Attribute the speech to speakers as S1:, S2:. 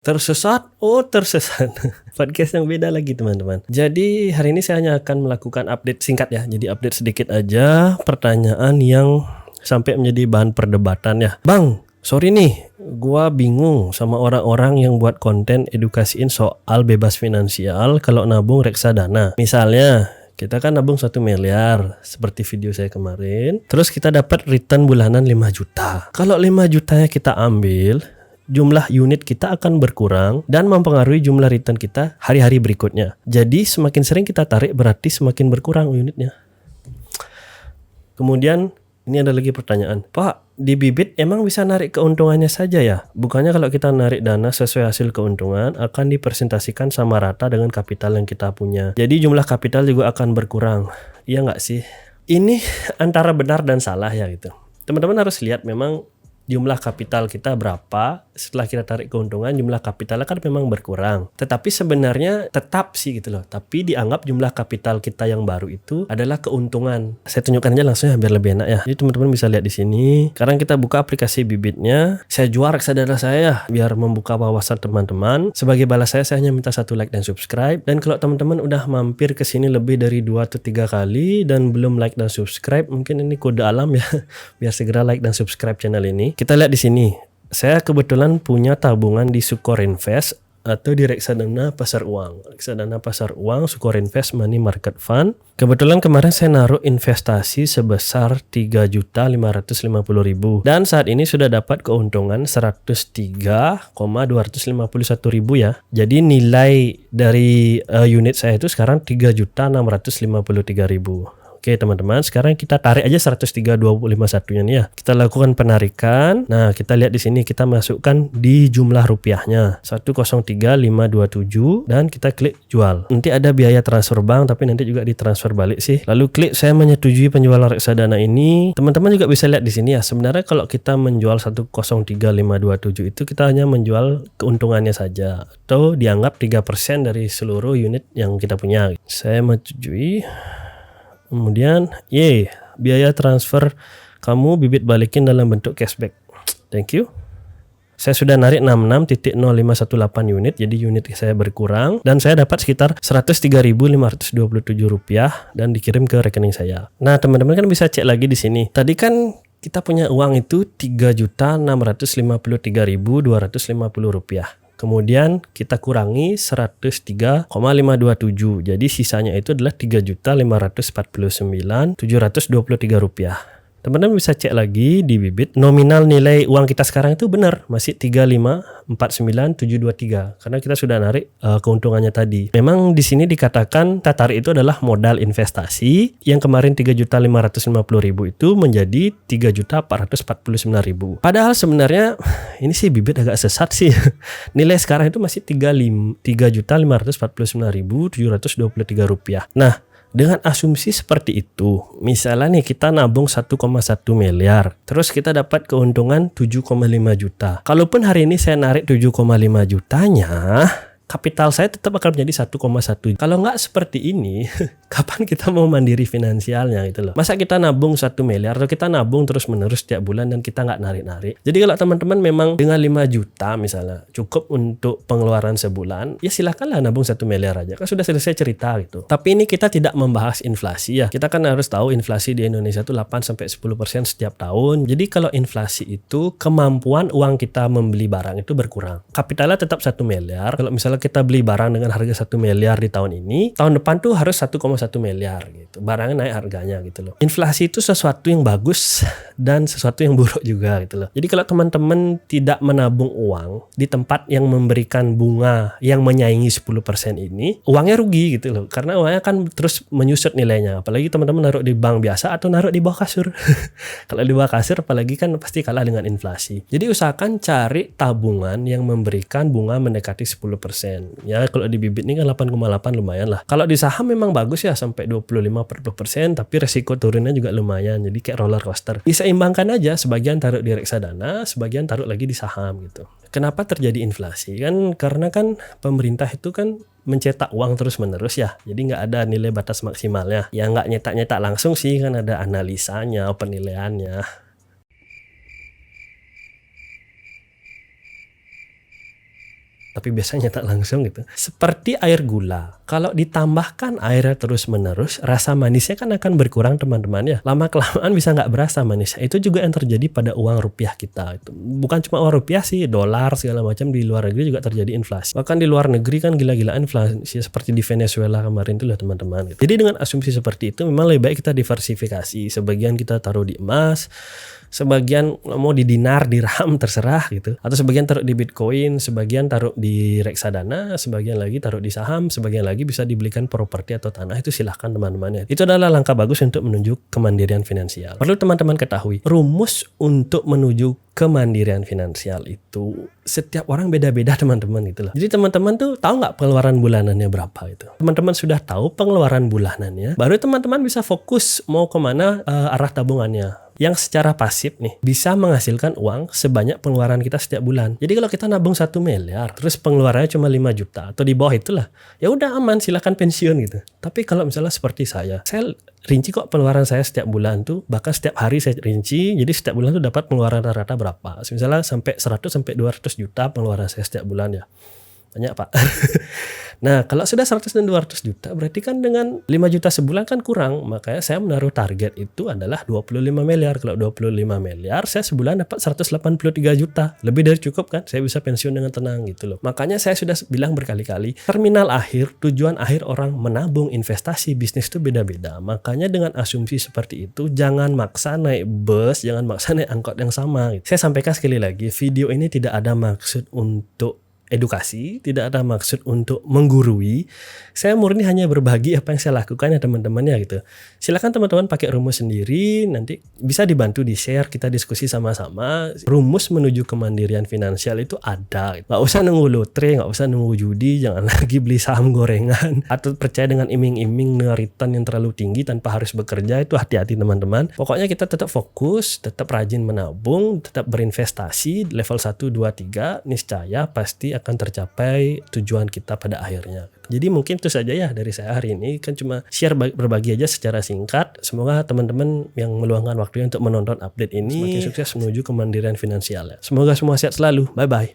S1: Tersesat? Oh, tersesat. Podcast yang beda lagi, teman-teman. Jadi, hari ini saya hanya akan melakukan update singkat ya. Jadi, update sedikit aja pertanyaan yang sampai menjadi bahan perdebatan ya. Bang, sorry nih, gua bingung sama orang-orang yang buat konten edukasiin soal bebas finansial kalau nabung reksadana. Misalnya, kita kan nabung 1 miliar seperti video saya kemarin. Terus kita dapat return bulanan 5 juta. Kalau 5 jutanya kita ambil, jumlah unit kita akan berkurang dan mempengaruhi jumlah return kita hari-hari berikutnya. Jadi semakin sering kita tarik berarti semakin berkurang unitnya. Kemudian ini ada lagi pertanyaan. Pak, di bibit emang bisa narik keuntungannya saja ya? Bukannya kalau kita narik dana sesuai hasil keuntungan akan dipresentasikan sama rata dengan kapital yang kita punya. Jadi jumlah kapital juga akan berkurang. Iya nggak sih? Ini antara benar dan salah ya gitu. Teman-teman harus lihat memang jumlah kapital kita berapa, setelah kita tarik keuntungan jumlah kapitalnya kan memang berkurang. Tetapi sebenarnya tetap sih gitu loh. Tapi dianggap jumlah kapital kita yang baru itu adalah keuntungan. Saya tunjukkan aja langsung ya biar lebih enak ya. Jadi teman-teman bisa lihat di sini. Sekarang kita buka aplikasi bibitnya. Saya jual reksadana saya biar membuka wawasan teman-teman. Sebagai balas saya hanya minta 1 like dan subscribe. Dan kalau teman-teman udah mampir ke sini lebih dari 2 atau 3 kali dan belum like dan subscribe, mungkin ini kode alam ya. Biar segera like dan subscribe channel ini. Kita lihat di sini. Saya kebetulan punya tabungan di Sukor Invest atau di reksadana pasar uang. Reksadana pasar uang, Sukor Invest Money Market Fund. Kebetulan kemarin saya naruh investasi sebesar 3.550.000 dan saat ini sudah dapat keuntungan 103,251.000 ya. Jadi nilai dari unit saya itu sekarang 3.653.000. Oke teman-teman, sekarang kita tarik aja 103.251-nya nih ya. Kita lakukan penarikan. Nah, kita lihat di sini kita masukkan di jumlah rupiahnya 103.527 dan kita klik jual. Nanti ada biaya transfer bank tapi nanti juga ditransfer balik sih. Lalu klik saya menyetujui penjualan reksadana ini. Teman-teman juga bisa lihat di sini ya. Sebenarnya kalau kita menjual 103.527 itu kita hanya menjual keuntungannya saja atau dianggap 3% dari seluruh unit yang kita punya. Saya menyetujui. Kemudian, biaya transfer kamu bibit balikin dalam bentuk cashback. Thank you. Saya sudah narik 66.0518 unit, jadi unit saya berkurang dan saya dapat sekitar Rp103.527 dan dikirim ke rekening saya. Nah, teman-teman kan bisa cek lagi di sini. Tadi kan kita punya uang itu Rp3.653.250. Kemudian kita kurangi 103,527. Jadi sisanya itu adalah Rp3.549.723. Teman-teman bisa cek lagi di bibit. Nominal nilai uang kita sekarang itu benar, masih 3.549.723 karena kita sudah narik keuntungannya tadi. Memang di sini dikatakan kita tarik itu adalah modal investasi yang kemarin 3.550.000 itu menjadi 3.449.000. Padahal sebenarnya ini sih bibit agak sesat sih. Nilai sekarang itu masih Rp3.549.723. Nah, dengan asumsi seperti itu, misalnya nih kita nabung 1,1 miliar, terus kita dapat keuntungan 7,5 juta. Kalaupun hari ini saya narik 7,5 jutanya, kapital saya tetap akan menjadi 1,1. Kalau nggak seperti ini, kapan kita mau mandiri finansialnya gitu loh. Masa kita nabung 1 miliar atau kita nabung terus-menerus setiap bulan dan kita nggak narik-narik. Jadi kalau teman-teman memang dengan 5 juta misalnya cukup untuk pengeluaran sebulan, ya silakanlah nabung 1 miliar aja. Kan sudah selesai cerita gitu. Tapi ini kita tidak membahas inflasi ya. Kita kan harus tahu inflasi di Indonesia itu 8-10% setiap tahun. Jadi kalau inflasi itu kemampuan uang kita membeli barang itu berkurang. Kapitalnya tetap 1 miliar. Kalau misalnya kita beli barang dengan harga 1 miliar di tahun ini, tahun depan tuh harus 1,1 miliar gitu. Barangnya naik harganya gitu loh. Inflasi itu sesuatu yang bagus dan sesuatu yang buruk juga gitu loh. Jadi kalau teman-teman tidak menabung uang di tempat yang memberikan bunga yang menyaingi 10% ini, uangnya rugi gitu loh. Karena uangnya kan terus menyusut nilainya. Apalagi teman-teman naruh di bank biasa atau naruh di bawah kasur. Kalau di bawah kasur apalagi kan pasti kalah dengan inflasi. Jadi usahakan cari tabungan yang memberikan bunga mendekati 10%. Ya kalau di bibit ini kan 8,8 lumayan lah. Kalau di saham memang bagus ya sampai 25-40%, tapi resiko turunnya juga lumayan. Jadi kayak roller coaster. Diseimbangkan aja, sebagian taruh di reksadana, sebagian taruh lagi di saham gitu. Kenapa terjadi inflasi? Kan karena kan pemerintah itu kan mencetak uang terus-menerus ya. Jadi nggak ada nilai batas maksimalnya. Ya nggak nyetak-nyetak langsung sih, kan ada analisanya, penilaiannya. tapi biasanya tak langsung gitu. Seperti air gula. Kalau ditambahkan airnya terus-menerus, rasa manisnya kan akan berkurang teman-teman ya. Lama-kelamaan bisa nggak berasa manisnya. Itu juga yang terjadi pada uang rupiah kita. Itu bukan cuma uang rupiah sih, dolar segala macam di luar negeri juga terjadi inflasi. Bahkan di luar negeri kan gila-gilaan inflasi seperti di Venezuela kemarin itu loh teman-teman. Gitu. Jadi dengan asumsi seperti itu memang lebih baik kita diversifikasi. Sebagian kita taruh di emas, sebagian mau di dinar, dirham terserah gitu, atau sebagian taruh di Bitcoin, sebagian taruh di reksadana, sebagian lagi taruh di saham, sebagian lagi bisa dibelikan properti atau tanah. Itu silahkan teman-teman ya. Itu adalah langkah bagus untuk menuju kemandirian finansial. Perlu teman-teman ketahui, rumus untuk menuju kemandirian finansial itu setiap orang beda-beda teman-teman gitu loh. Jadi teman-teman tuh tahu nggak pengeluaran bulanannya berapa itu? Teman-teman sudah tahu pengeluaran bulanannya, baru teman-teman bisa fokus mau kemana arah tabungannya. Yang secara pasif nih bisa menghasilkan uang sebanyak pengeluaran kita setiap bulan. Jadi kalau kita nabung 1 miliar, terus pengeluarannya cuma 5 juta atau di bawah itulah, ya udah aman, silakan pensiun gitu. Tapi kalau misalnya seperti saya rinci kok pengeluaran saya setiap bulan tuh, bahkan setiap hari saya rinci, jadi setiap bulan tuh dapat pengeluaran rata-rata berapa. Misalnya sampai 100 sampai 200 juta pengeluaran saya setiap bulan ya. Banyak Pak. Nah kalau sudah 100 dan 200 juta berarti kan dengan 5 juta sebulan kan kurang. Makanya saya menaruh target itu adalah 25 miliar. Kalau 25 miliar saya sebulan dapat 183 juta. Lebih dari cukup kan, saya bisa pensiun dengan tenang gitu loh. Makanya saya sudah bilang berkali-kali, terminal akhir, tujuan akhir orang menabung, investasi, bisnis itu beda-beda. Makanya dengan asumsi seperti itu jangan maksa naik bus, jangan maksa naik angkot yang sama gitu. Saya sampaikan sekali lagi, video ini tidak ada maksud untuk edukasi, tidak ada maksud untuk menggurui. Saya murni hanya berbagi apa yang saya lakukan ya teman-teman ya gitu. Silakan teman-teman pakai rumus sendiri, nanti bisa dibantu di-share, kita diskusi sama-sama. Rumus menuju kemandirian finansial itu ada. Nggak usah nunggu lotre, nggak usah nunggu judi, jangan lagi beli saham gorengan atau percaya dengan iming-iming dengan return yang terlalu tinggi tanpa harus bekerja. Itu hati-hati teman-teman. Pokoknya kita tetap fokus, tetap rajin menabung, tetap berinvestasi level 1, 2, 3, niscaya pasti akan tercapai tujuan kita pada akhirnya. Jadi mungkin itu saja ya dari saya hari ini, kan cuma share berbagi aja secara singkat. Semoga teman-teman yang meluangkan waktunya untuk menonton update ini semakin sukses menuju kemandirian finansial ya. Semoga semua sehat selalu. Bye bye.